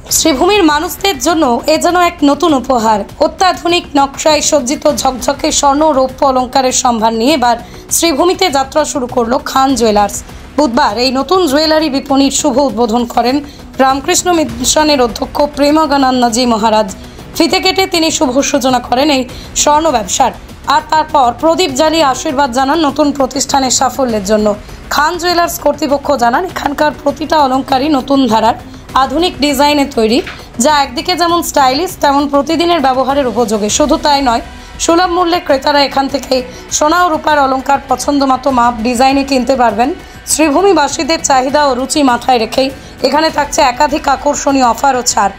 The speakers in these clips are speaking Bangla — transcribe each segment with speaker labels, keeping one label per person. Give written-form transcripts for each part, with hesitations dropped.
Speaker 1: শ্রীভূমির মানুষদের জন্য এ যেন এক নতুন উপহার। অত্যাধুনিক নকশায় সজ্জিত ঝকঝকে স্বর্ণ রৌপ্য অলঙ্কারের সম্ভার নিয়ে এবার শ্রীভূমিতে যাত্রা শুরু করলো খান জুয়েলার্স। বুধবার এই নতুন জুয়েলারি বিপণির শুভ উদ্বোধন করেন রামকৃষ্ণ মিশনের অধ্যক্ষ প্রেমাগানন্দজি মহারাজ। ফিতে কেটে তিনি শুভ সূচনা করেন এই স্বর্ণ ব্যবসার, আর তারপর প্রদীপ জ্বালিয়ে আশীর্বাদ জানান নতুন প্রতিষ্ঠানের সাফল্যের জন্য। খান জুয়েলার্স কর্তৃপক্ষ জানান, এখানকার প্রতিটা অলঙ্কারই নতুন ধারার আধুনিক ডিজাইনে তৈরি, যা একদিকে যেমন স্টাইলিশ তেমন প্রতিদিনের ব্যবহারের উপযোগী। শুধু তাই নয়, সুলভ মূল্যে ক্রেতারা এখান থেকে সোনা ও রূপার অলঙ্কার পছন্দমতো মাপ ডিজাইনে কিনতে পারবেন। শ্রীভূমিবাসীদের চাহিদা ও রুচি মাথায় রেখেই এখানে থাকছে একাধিক আকর্ষণীয় অফার ও ছাড়।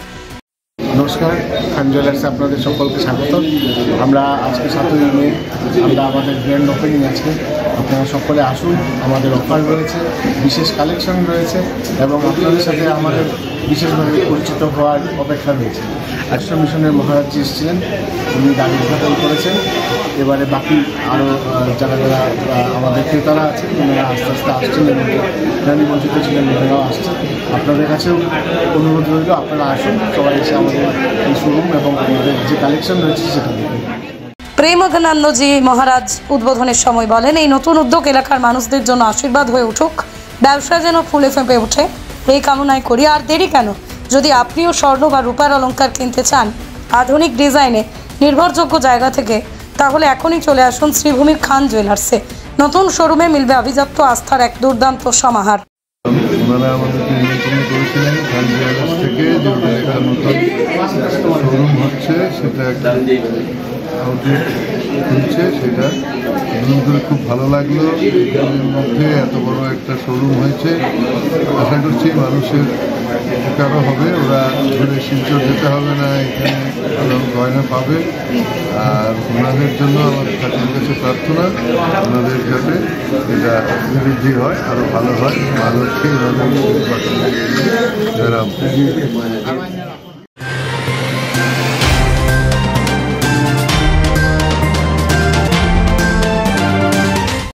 Speaker 2: নমস্কার, খান জুয়েলার্সে আপনাদের সকলকে স্বাগত। আমরা আজকে 7ই মে আমরা আমাদের গ্র্যান্ড ওপেনিং আছে। আপনারা সকলে আসুন, আমাদের অফার রয়েছে, বিশেষ কালেকশন রয়েছে এবং আপনাদের সাথে আমাদের বিশেষভাবে পরিচিত হওয়ার অপেক্ষা রয়েছে। রামকৃষ্ণ মিশনের মহারাজজি এসেছিলেন, উনি গাড়ি উদ্ঘাটন করেছেন। এবারে বাকি আরও যারা যারা আমাদের ক্রেতারা আছেন ওনারা আস্তে আস্তে আসছেন এবং যারা নিমন্ত্রিত ছিলেন ওনারাও আসছেন। আপনাদের কাছেও অনুরোধ রইল, আপনারা আসুন, সবাই এসে আমাদের এই শোরুম এবং আমাদের যে কালেকশন রয়েছে সেটা দেখুন।
Speaker 1: প্রেমাগানন্দজি মহারাজ উদ্বোধনের সময় বলেন, এই নতুন উদ্যোগ এলাকার মানুষদের জন্য আশীর্বাদ হয়ে উঠুক, ব্যবসা যেন ফুলে ফেঁপে ওঠে এই কামনাই করি। আর দেরি কেন, যদি আপনিও স্বর্ণ বা রূপার অলঙ্কার কিনতে চান আধুনিক ডিজাইনে নির্ভরযোগ্য জায়গা থেকে, তাহলে এখনই চলে আসুন শ্রীভূমির খান জুয়েলার্সে। নতুন শোরুমে মিলবে আভিজাত্য আস্থার এক দুর্দান্ত সমাহার।
Speaker 3: ওনারা আমাদেরকে নিমন্ত্রণ করেছিলেন খান জুয়েলার্স থেকে, যে একটা নতুন শোরুম হচ্ছে, সেটা একটা আউটলেট খুলছে, সেটা নতুন করে খুব ভালো লাগলো। এখানের মধ্যে এত বড় একটা শোরুম হয়েছে, আশা করছি মানুষের উপকারও হবে। ওরা ঘুরে শিলচর যেতে হবে না, এখানে ভালো গয়না পাবে। আর ওনাদের জন্য আমাদের ঠাকুরের কাছে প্রার্থনা, ওনাদের যাতে এটা বৃদ্ধি হয়, আরও ভালো হয়, মানুষকে ওনাদের